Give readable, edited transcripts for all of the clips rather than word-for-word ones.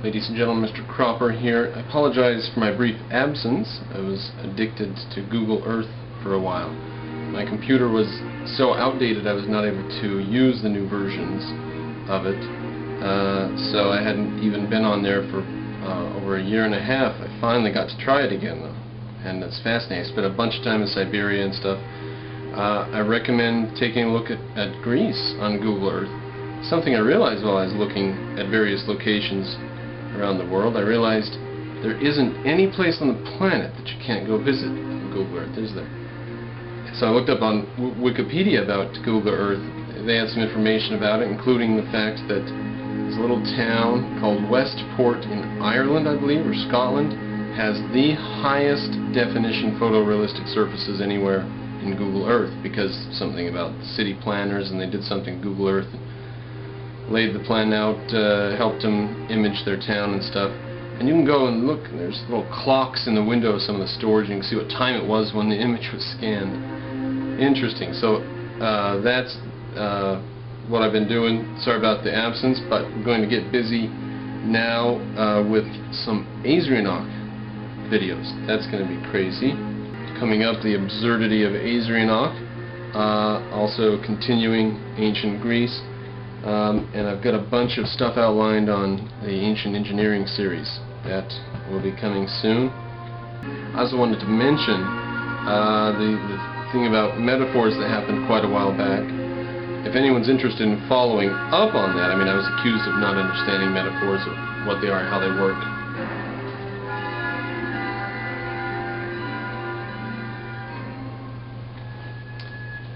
Ladies and gentlemen, Mr. Cropper here. I apologize for my brief absence. I was addicted to Google Earth for a while. My computer was so outdated I was not able to use the new versions of it, so I hadn't even been on there for over a year and a half. I finally got to try it again though, and it's fascinating. I spent a bunch of time in Siberia and stuff. I recommend taking a look at Greece on Google Earth. Something I realized while I was looking at various locations around the world, I realized there isn't any place on the planet that you can't go visit on Google Earth, is there? So I looked up on Wikipedia about Google Earth. They had some information about it, including the fact that this little town called Westport in Ireland, I believe, or Scotland, has the highest definition photorealistic surfaces anywhere in Google Earth, because something about city planners, and they did something Google Earth, laid the plan out, helped them image their town and stuff. And you can go and look, and there's little clocks in the window of some of the stores. You can see what time it was when the image was scanned. Interesting. So that's what I've been doing. Sorry about the absence, but I'm going to get busy now with some Azrienoch videos. That's going to be crazy. Coming up, the absurdity of Azrienoch. Also continuing ancient Greece. And I've got a bunch of stuff outlined on the Ancient Engineering series that will be coming soon. I also wanted to mention the thing about metaphors that happened quite a while back. If anyone's interested in following up on that, I mean, I was accused of not understanding metaphors, or what they are and how they work.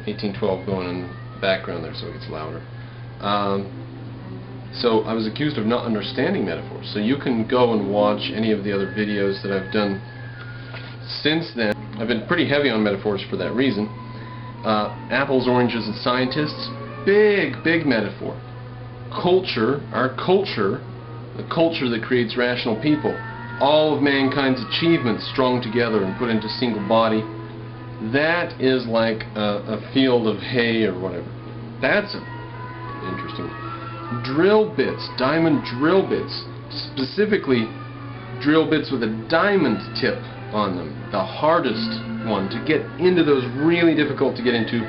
(1812) going in the background there so it gets louder. So I was accused of not understanding metaphors. So you can go and watch any of the other videos that I've done since then. I've been pretty heavy on metaphors for that reason. Apples, oranges, and scientists, big metaphor. Culture, our culture, the culture that creates rational people, all of mankind's achievements strung together and put into a single body, that is like a field of hay or whatever. That's interesting. Drill bits, diamond drill bits, specifically drill bits with a diamond tip on them, the hardest one to get into, those really difficult to get into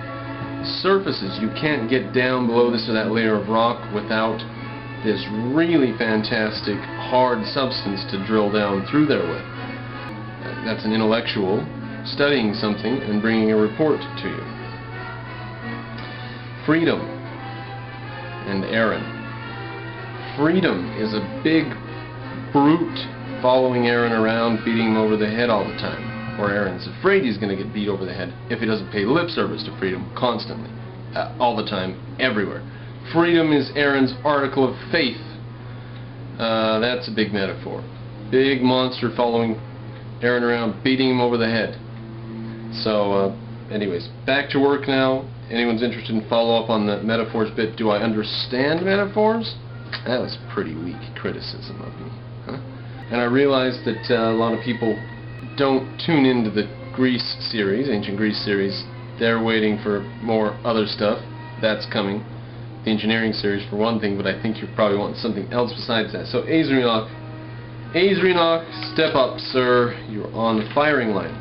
surfaces. You can't get down below this or that layer of rock without this really fantastic hard substance to drill down through there with. That's an intellectual studying something and bringing a report to you. Freedom and Aaron. Freedom is a big brute following Aaron around, beating him over the head all the time. Or Aaron's afraid he's going to get beat over the head if he doesn't pay lip service to freedom constantly, all the time, everywhere. Freedom is Aaron's article of faith. That's a big metaphor. Big monster following Aaron around, beating him over the head. So, anyways, back to work now. Anyone's interested in follow up on the metaphors bit? Do I understand metaphors? That was pretty weak criticism of me. Huh? And I realized that a lot of people don't tune into the Greece series, Ancient Greece series. They're waiting for more other stuff. That's coming. The engineering series for one thing, but I think you probably want something else besides that. So Azrienoch, step up, sir. You're on the firing line.